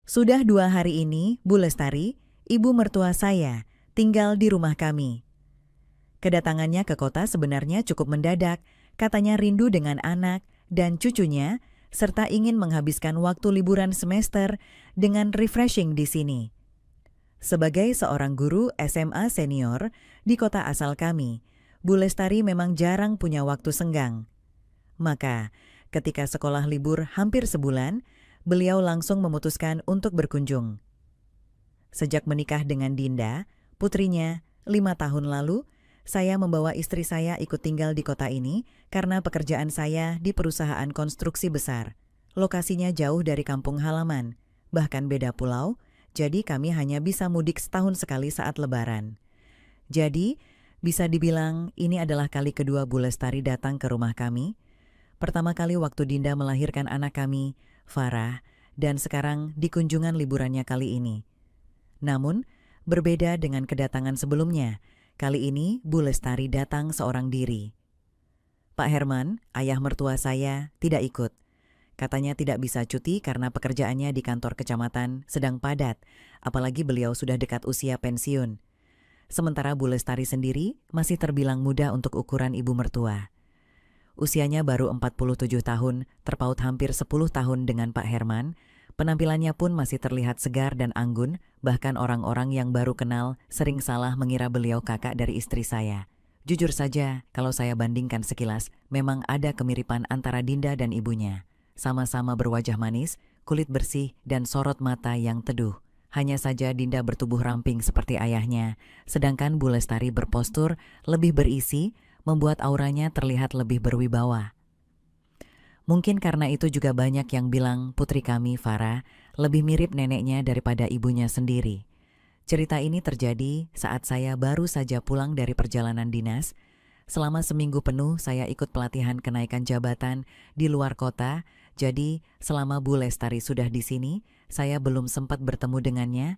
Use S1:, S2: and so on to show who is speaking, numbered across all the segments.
S1: Sudah 2 hari ini, Bu Lestari, ibu mertua saya, tinggal di rumah kami. Kedatangannya ke kota sebenarnya cukup mendadak, katanya rindu dengan anak dan cucunya, serta ingin menghabiskan waktu liburan semester dengan refreshing di sini. Sebagai seorang guru SMA senior di kota asal kami, Bu Lestari memang jarang punya waktu senggang. Maka, ketika sekolah libur hampir sebulan, beliau langsung memutuskan untuk berkunjung. Sejak menikah dengan Dinda, putrinya, 5 tahun lalu, saya membawa istri saya ikut tinggal di kota ini karena pekerjaan saya di perusahaan konstruksi besar. Lokasinya jauh dari kampung halaman, bahkan beda pulau, jadi kami hanya bisa mudik setahun sekali saat Lebaran. Jadi, bisa dibilang ini adalah kali kedua Bu Lestari datang ke rumah kami. Pertama kali waktu Dinda melahirkan anak kami, Farah, dan sekarang di kunjungan liburannya kali ini. Namun, berbeda dengan kedatangan sebelumnya, kali ini Bu Lestari datang seorang diri. Pak Herman, ayah mertua saya, tidak ikut. Katanya tidak bisa cuti karena pekerjaannya di kantor kecamatan sedang padat, apalagi beliau sudah dekat usia pensiun. Sementara Bu Lestari sendiri masih terbilang muda untuk ukuran ibu mertua. Usianya baru 47 tahun, terpaut hampir 10 tahun dengan Pak Herman. Penampilannya pun masih terlihat segar dan anggun, bahkan orang-orang yang baru kenal sering salah mengira beliau kakak dari istri saya. Jujur saja, kalau saya bandingkan sekilas, memang ada kemiripan antara Dinda dan ibunya. Sama-sama berwajah manis, kulit bersih, dan sorot mata yang teduh. Hanya saja Dinda bertubuh ramping seperti ayahnya, sedangkan Bu Lestari berpostur lebih berisi, membuat auranya terlihat lebih berwibawa. Mungkin karena itu juga banyak yang bilang putri kami, Farah, lebih mirip neneknya daripada ibunya sendiri. Cerita ini terjadi saat saya baru saja pulang dari perjalanan dinas. Selama seminggu penuh saya ikut pelatihan kenaikan jabatan di luar kota, jadi selama Bu Lestari sudah di sini, saya belum sempat bertemu dengannya.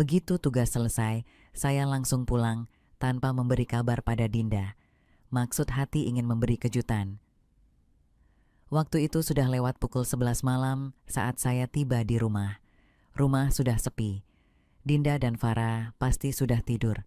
S1: Begitu tugas selesai, saya langsung pulang tanpa memberi kabar pada Dinda. Maksud hati ingin memberi kejutan. Waktu itu sudah lewat pukul 11 malam saat saya tiba di rumah. Rumah sudah sepi. Dinda dan Farah pasti sudah tidur.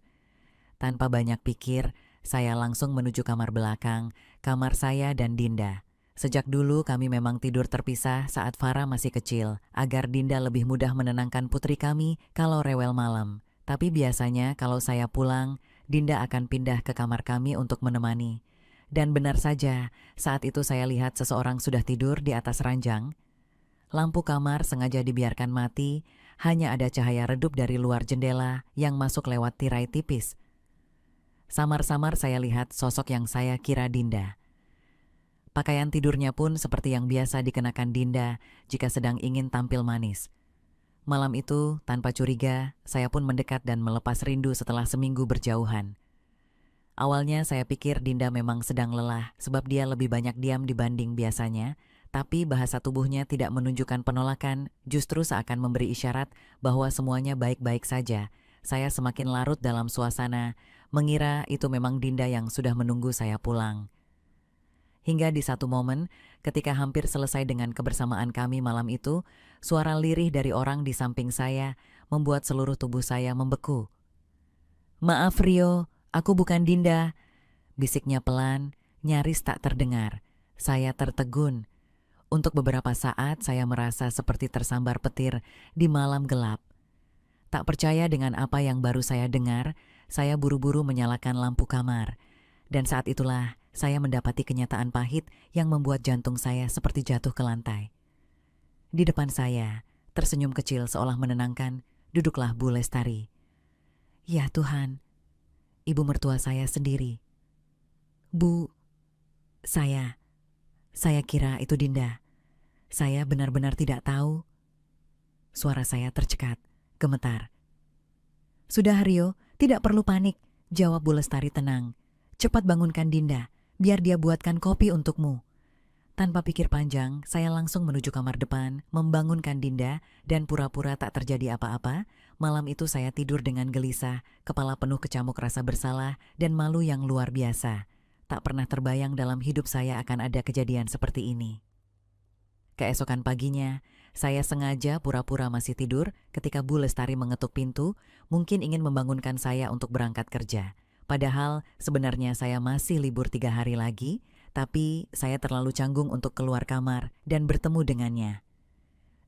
S1: Tanpa banyak pikir, saya langsung menuju kamar belakang, kamar saya dan Dinda. Sejak dulu kami memang tidur terpisah saat Farah masih kecil, agar Dinda lebih mudah menenangkan putri kami kalau rewel malam. Tapi biasanya kalau saya pulang, Dinda akan pindah ke kamar kami untuk menemani. Dan benar saja, saat itu saya lihat seseorang sudah tidur di atas ranjang. Lampu kamar sengaja dibiarkan mati, hanya ada cahaya redup dari luar jendela yang masuk lewat tirai tipis. Samar-samar saya lihat sosok yang saya kira Dinda. Pakaian tidurnya pun seperti yang biasa dikenakan Dinda jika sedang ingin tampil manis. Malam itu, tanpa curiga, saya pun mendekat dan melepas rindu setelah seminggu berjauhan. Awalnya saya pikir Dinda memang sedang lelah sebab dia lebih banyak diam dibanding biasanya, tapi bahasa tubuhnya tidak menunjukkan penolakan, justru seakan memberi isyarat bahwa semuanya baik-baik saja. Saya semakin larut dalam suasana, mengira itu memang Dinda yang sudah menunggu saya pulang. Hingga di satu momen, ketika hampir selesai dengan kebersamaan kami malam itu, suara lirih dari orang di samping saya membuat seluruh tubuh saya membeku. "Maaf Rio, aku bukan Dinda," bisiknya pelan, nyaris tak terdengar. Saya tertegun. Untuk beberapa saat saya merasa seperti tersambar petir di malam gelap. Tak percaya dengan apa yang baru saya dengar, saya buru-buru menyalakan lampu kamar. Dan saat itulah saya mendapati kenyataan pahit yang membuat jantung saya seperti jatuh ke lantai. Di depan saya, tersenyum kecil seolah menenangkan, duduklah Bu Lestari. Ya Tuhan, ibu mertua saya sendiri. "Bu, saya kira itu Dinda. Saya benar-benar tidak tahu." Suara saya tercekat, gemetar. "Sudah Rio, tidak perlu panik," jawab Bu Lestari tenang. "Cepat bangunkan Dinda, biar dia buatkan kopi untukmu." Tanpa pikir panjang, saya langsung menuju kamar depan, membangunkan Dinda, dan pura-pura tak terjadi apa-apa. Malam itu saya tidur dengan gelisah, kepala penuh kecamuk rasa bersalah, dan malu yang luar biasa. Tak pernah terbayang dalam hidup saya akan ada kejadian seperti ini. Keesokan paginya, Saya sengaja pura-pura masih tidur ketika Bu Lestari mengetuk pintu, mungkin ingin membangunkan saya untuk berangkat kerja. Padahal sebenarnya saya masih libur 3 hari lagi, tapi saya terlalu canggung untuk keluar kamar dan bertemu dengannya.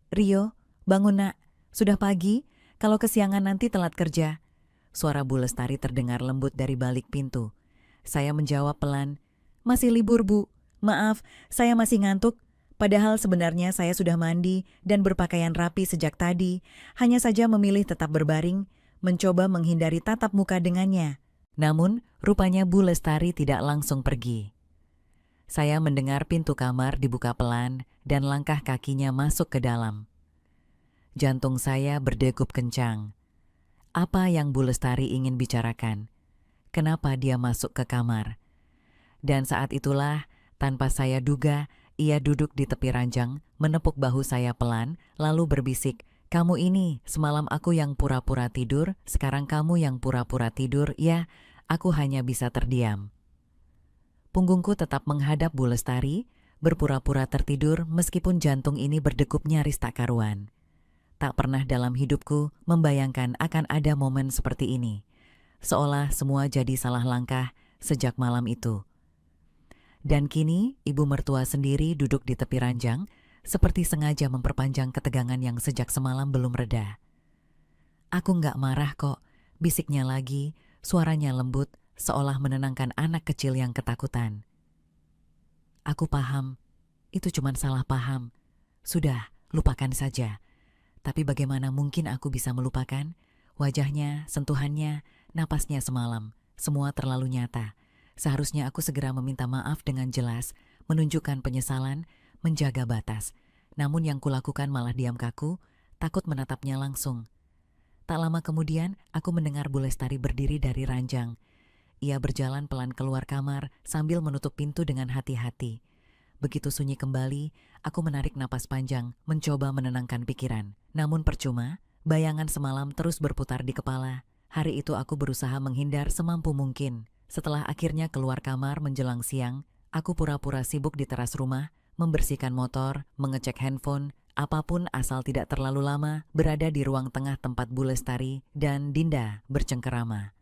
S1: "Rio, bangun nak, sudah pagi, kalau kesiangan nanti telat kerja." Suara Bu Lestari terdengar lembut dari balik pintu. Saya menjawab pelan, "Masih libur Bu, maaf, saya masih ngantuk." Padahal sebenarnya saya sudah mandi dan berpakaian rapi sejak tadi, hanya saja memilih tetap berbaring, mencoba menghindari tatap muka dengannya. Namun, rupanya Bu Lestari tidak langsung pergi. Saya mendengar pintu kamar dibuka pelan dan langkah kakinya masuk ke dalam. Jantung saya berdegup kencang. Apa yang Bu Lestari ingin bicarakan? Kenapa dia masuk ke kamar? Dan saat itulah, tanpa saya duga, ia duduk di tepi ranjang, menepuk bahu saya pelan, lalu berbisik, "Kamu ini, semalam aku yang pura-pura tidur, sekarang kamu yang pura-pura tidur, ya." Aku hanya bisa terdiam. Punggungku tetap menghadap Bu Lestari, berpura-pura tertidur meskipun jantung ini berdegup nyaris tak karuan. Tak pernah dalam hidupku membayangkan akan ada momen seperti ini. Seolah semua jadi salah langkah sejak malam itu. Dan kini ibu mertua sendiri duduk di tepi ranjang, seperti sengaja memperpanjang ketegangan yang sejak semalam belum reda. "Aku nggak marah kok," bisiknya lagi, suaranya lembut, seolah menenangkan anak kecil yang ketakutan. "Aku paham, itu cuma salah paham. Sudah, lupakan saja. Tapi bagaimana mungkin aku bisa melupakan? Wajahnya, sentuhannya, napasnya semalam, semua terlalu nyata. Seharusnya aku segera meminta maaf dengan jelas, menunjukkan penyesalan, menjaga batas. Namun yang kulakukan malah diam kaku, takut menatapnya langsung. Tak lama kemudian, aku mendengar Bu Lestari berdiri dari ranjang. Ia berjalan pelan keluar kamar sambil menutup pintu dengan hati-hati. Begitu sunyi kembali, aku menarik napas panjang, mencoba menenangkan pikiran. Namun percuma, bayangan semalam terus berputar di kepala. Hari itu aku berusaha menghindar semampu mungkin. Setelah akhirnya keluar kamar menjelang siang, aku pura-pura sibuk di teras rumah, membersihkan motor, mengecek handphone, apapun asal tidak terlalu lama berada di ruang tengah tempat Bu Lestari dan Dinda bercengkerama.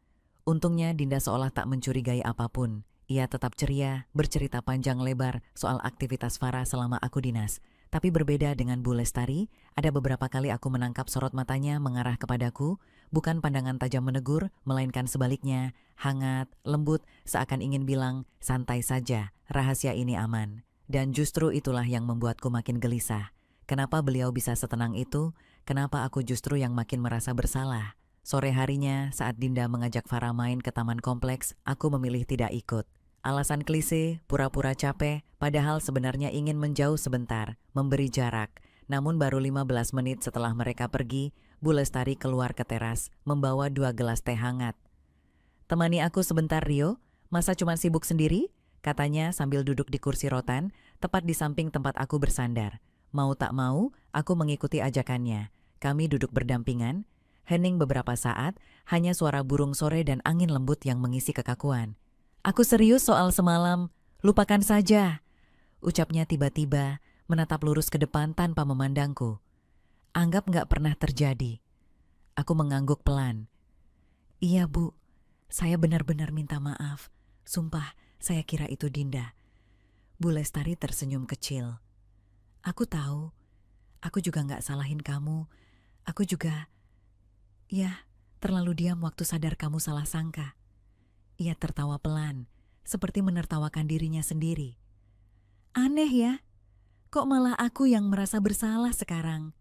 S1: Untungnya Dinda seolah tak mencurigai apapun. Ia tetap ceria, bercerita panjang lebar soal aktivitas Farah selama aku dinas. Tapi berbeda dengan Bu Lestari, ada beberapa kali aku menangkap sorot matanya mengarah kepadaku, bukan pandangan tajam menegur, melainkan sebaliknya, hangat, lembut, seakan ingin bilang, "Santai saja, rahasia ini aman." Dan justru itulah yang membuatku makin gelisah. Kenapa beliau bisa setenang itu? Kenapa aku justru yang makin merasa bersalah? Sore harinya, saat Dinda mengajak Farah main ke taman kompleks, aku memilih tidak ikut. Alasan klise, pura-pura capek, padahal sebenarnya ingin menjauh sebentar, memberi jarak. Namun baru 15 menit setelah mereka pergi, Bu Lestari keluar ke teras, membawa 2 gelas teh hangat. "Temani aku sebentar Rio, masa cuma sibuk sendiri?" katanya sambil duduk di kursi rotan, tepat di samping tempat aku bersandar. Mau tak mau, aku mengikuti ajakannya. Kami duduk berdampingan, hening beberapa saat, hanya suara burung sore dan angin lembut yang mengisi kekakuan. "Aku serius soal semalam, lupakan saja," ucapnya tiba-tiba, menatap lurus ke depan tanpa memandangku. Anggap nggak pernah terjadi. Aku mengangguk pelan. "Iya Bu, saya benar-benar minta maaf. Sumpah, saya kira itu Dinda." Bu Lestari tersenyum kecil. "Aku tahu, aku juga nggak salahin kamu. Aku juga, ya, terlalu diam waktu sadar kamu salah sangka." Ia tertawa pelan, seperti menertawakan dirinya sendiri. "Aneh ya, kok malah aku yang merasa bersalah sekarang.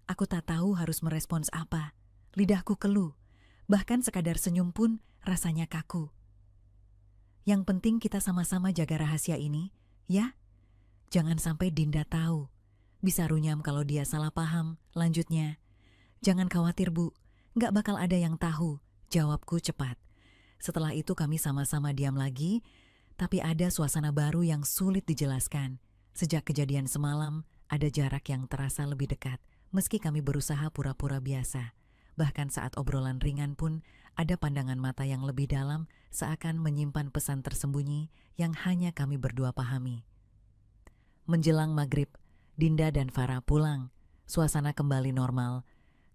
S1: Aku tak tahu harus merespons apa. Lidahku keluh, bahkan sekadar senyum pun rasanya kaku. Yang penting kita sama-sama jaga rahasia ini, ya? Jangan sampai Dinda tahu. Bisa runyam kalau dia salah paham." Lanjutnya, "Jangan khawatir Bu, nggak bakal ada yang tahu," jawabku cepat. Setelah itu kami sama-sama diam lagi, tapi ada suasana baru yang sulit dijelaskan. Sejak kejadian semalam, ada jarak yang terasa lebih dekat, meski kami berusaha pura-pura biasa. Bahkan saat obrolan ringan pun, ada pandangan mata yang lebih dalam, seakan menyimpan pesan tersembunyi yang hanya kami berdua pahami. Menjelang maghrib, Dinda dan Farah pulang. suasana kembali normal.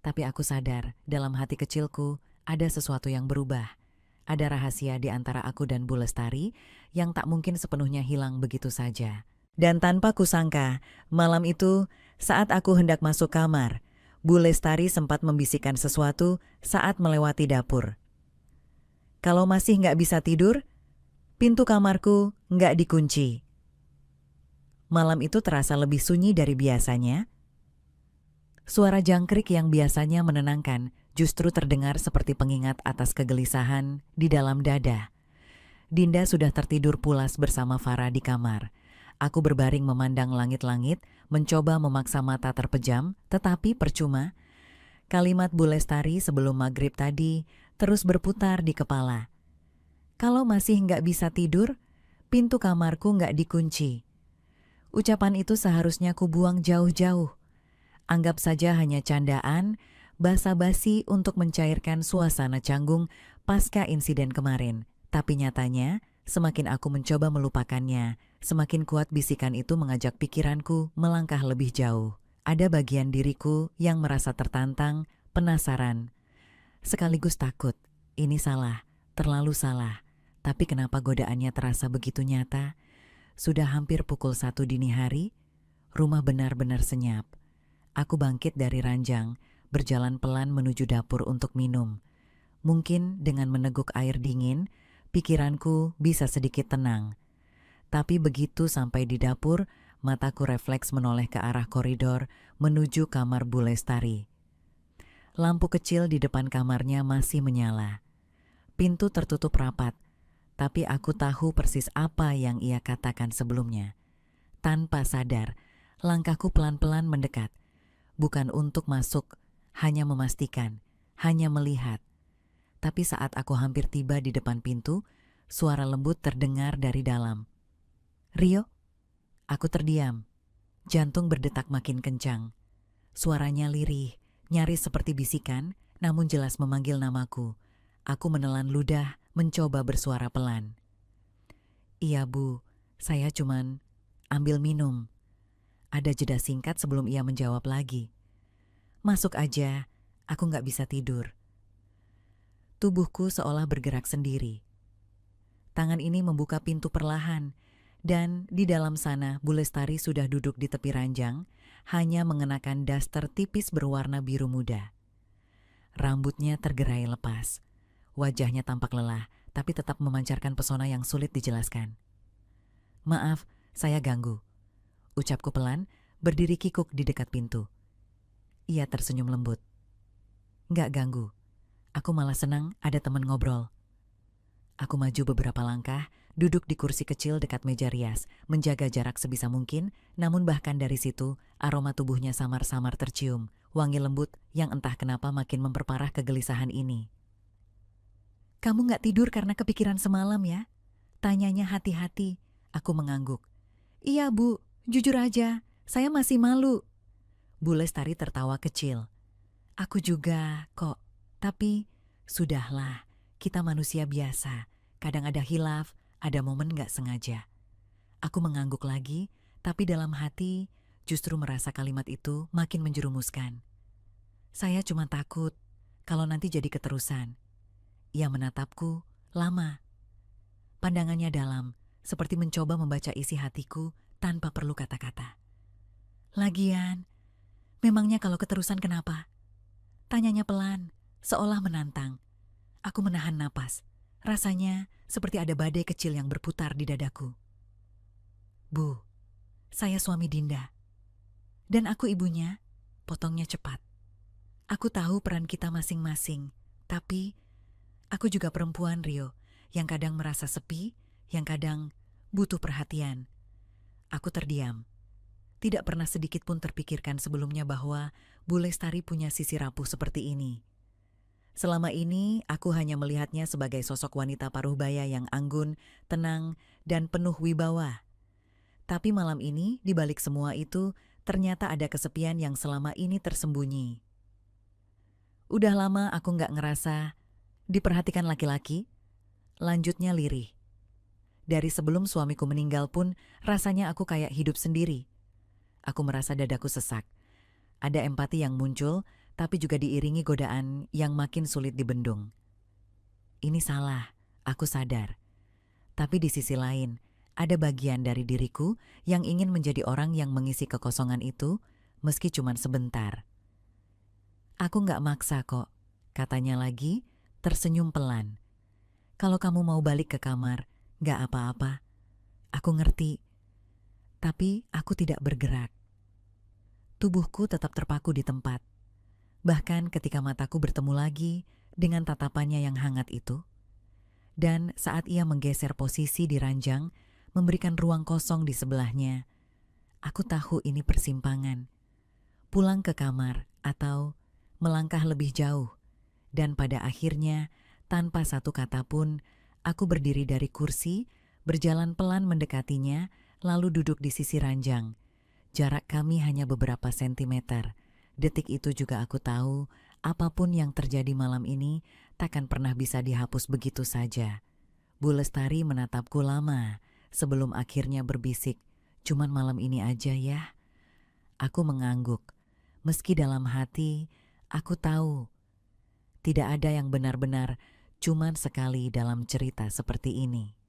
S1: Tapi aku sadar, dalam hati kecilku ada sesuatu yang berubah. Ada rahasia di antara aku dan Bu Lestari yang tak mungkin sepenuhnya hilang begitu saja. Dan tanpa kusangka, malam itu saat aku hendak masuk kamar, Bu Lestari sempat membisikkan sesuatu saat melewati dapur. Kalau masih nggak bisa tidur, pintu kamarku nggak dikunci. Malam itu terasa lebih sunyi dari biasanya. Suara jangkrik yang biasanya menenangkan justru terdengar seperti pengingat atas kegelisahan di dalam dada. Dinda sudah tertidur pulas bersama Farah di kamar. Aku berbaring memandang langit-langit, mencoba memaksa mata terpejam, tetapi percuma. Kalimat Bu Lestari sebelum maghrib tadi terus berputar di kepala. Kalau masih nggak bisa tidur, pintu kamarku nggak dikunci. Ucapan itu seharusnya ku buang jauh-jauh. Anggap saja hanya candaan, basa-basi untuk mencairkan suasana canggung pasca insiden kemarin. Tapi nyatanya, semakin aku mencoba melupakannya, semakin kuat bisikan itu mengajak pikiranku melangkah lebih jauh. Ada bagian diriku yang merasa tertantang, penasaran, sekaligus takut. Ini salah, terlalu salah. Tapi kenapa godaannya terasa begitu nyata? Sudah hampir pukul 1 dini hari, rumah benar-benar senyap. Aku bangkit dari ranjang, berjalan pelan menuju dapur untuk minum. Mungkin dengan meneguk air dingin, pikiranku bisa sedikit tenang. Tapi begitu sampai di dapur, mataku refleks menoleh ke arah koridor menuju kamar Bu Lestari. Lampu kecil di depan kamarnya masih menyala. Pintu tertutup rapat, tapi aku tahu persis apa yang ia katakan sebelumnya. Tanpa sadar, langkahku pelan-pelan mendekat. Bukan untuk masuk, hanya memastikan, hanya melihat. Tapi saat aku hampir tiba di depan pintu, suara lembut terdengar dari dalam. "Rio?" Aku terdiam. Jantung berdetak makin kencang. Suaranya lirih, nyaris seperti bisikan, namun jelas memanggil namaku. Aku menelan ludah, mencoba bersuara pelan. "Iya Bu, saya cuman ambil minum." Ada jeda singkat sebelum ia menjawab lagi. "Masuk aja, aku nggak bisa tidur." Tubuhku seolah bergerak sendiri. Tangan ini membuka pintu perlahan, dan di dalam sana Bu Lestari sudah duduk di tepi ranjang, hanya mengenakan daster tipis berwarna biru muda. Rambutnya tergerai lepas. Wajahnya tampak lelah, tapi tetap memancarkan pesona yang sulit dijelaskan. "Maaf, saya ganggu," ucapku pelan, berdiri kikuk di dekat pintu. Ia tersenyum lembut. "Nggak ganggu. Aku malah senang ada teman ngobrol." Aku maju beberapa langkah, duduk di kursi kecil dekat meja rias, menjaga jarak sebisa mungkin, namun bahkan dari situ, aroma tubuhnya samar-samar tercium, wangi lembut yang entah kenapa makin memperparah kegelisahan ini. "Kamu nggak tidur karena kepikiran semalam ya?" tanyanya hati-hati. Aku mengangguk. "Iya Bu, jujur aja, saya masih malu." Bu Lestari tertawa kecil. "Aku juga kok, tapi sudahlah, kita manusia biasa. Kadang ada hilaf, ada momen gak sengaja." Aku mengangguk lagi, tapi dalam hati justru merasa kalimat itu makin menjerumuskan. "Saya cuma takut kalau nanti jadi keterusan." Ia menatapku lama. Pandangannya dalam, seperti mencoba membaca isi hatiku tanpa perlu kata-kata. "Lagian, memangnya kalau keterusan kenapa?" tanyanya pelan, seolah menantang. Aku menahan napas. Rasanya seperti ada badai kecil yang berputar di dadaku. "Bu, saya suami Dinda. Dan aku ibunya," potongnya cepat. "Aku tahu peran kita masing-masing, tapi aku juga perempuan Rio, yang kadang merasa sepi, yang kadang butuh perhatian." Aku terdiam. Tidak pernah sedikit pun terpikirkan sebelumnya bahwa Bu Lestari punya sisi rapuh seperti ini. Selama ini, aku hanya melihatnya sebagai sosok wanita paruhbaya yang anggun, tenang, dan penuh wibawa. Tapi malam ini, di balik semua itu, ternyata ada kesepian yang selama ini tersembunyi. "Udah lama aku nggak ngerasa diperhatikan laki-laki," lanjutnya lirih. "Dari sebelum suamiku meninggal pun, rasanya aku kayak hidup sendiri." Aku merasa dadaku sesak. Ada empati yang muncul, tapi juga diiringi godaan yang makin sulit dibendung. Ini salah, aku sadar. Tapi di sisi lain, ada bagian dari diriku yang ingin menjadi orang yang mengisi kekosongan itu, meski cuma sebentar. Aku nggak maksa kok, katanya lagi, tersenyum pelan. Kalau kamu mau balik ke kamar, nggak apa-apa. Aku ngerti, tapi aku tidak bergerak. Tubuhku tetap terpaku di tempat. Bahkan ketika mataku bertemu lagi dengan tatapannya yang hangat itu. Dan saat ia menggeser posisi di ranjang, memberikan ruang kosong di sebelahnya, aku tahu ini persimpangan. Pulang ke kamar atau melangkah lebih jauh. Dan pada akhirnya, tanpa satu kata pun, aku berdiri dari kursi, berjalan pelan mendekatinya, lalu duduk di sisi ranjang. Jarak kami hanya beberapa sentimeter. Detik itu juga aku tahu, apapun yang terjadi malam ini takkan pernah bisa dihapus begitu saja. Bu Lestari menatapku lama, sebelum akhirnya berbisik, "Cuman malam ini aja ya." Aku mengangguk. Meski dalam hati, aku tahu, tidak ada yang benar-benar cuman sekali dalam cerita seperti ini.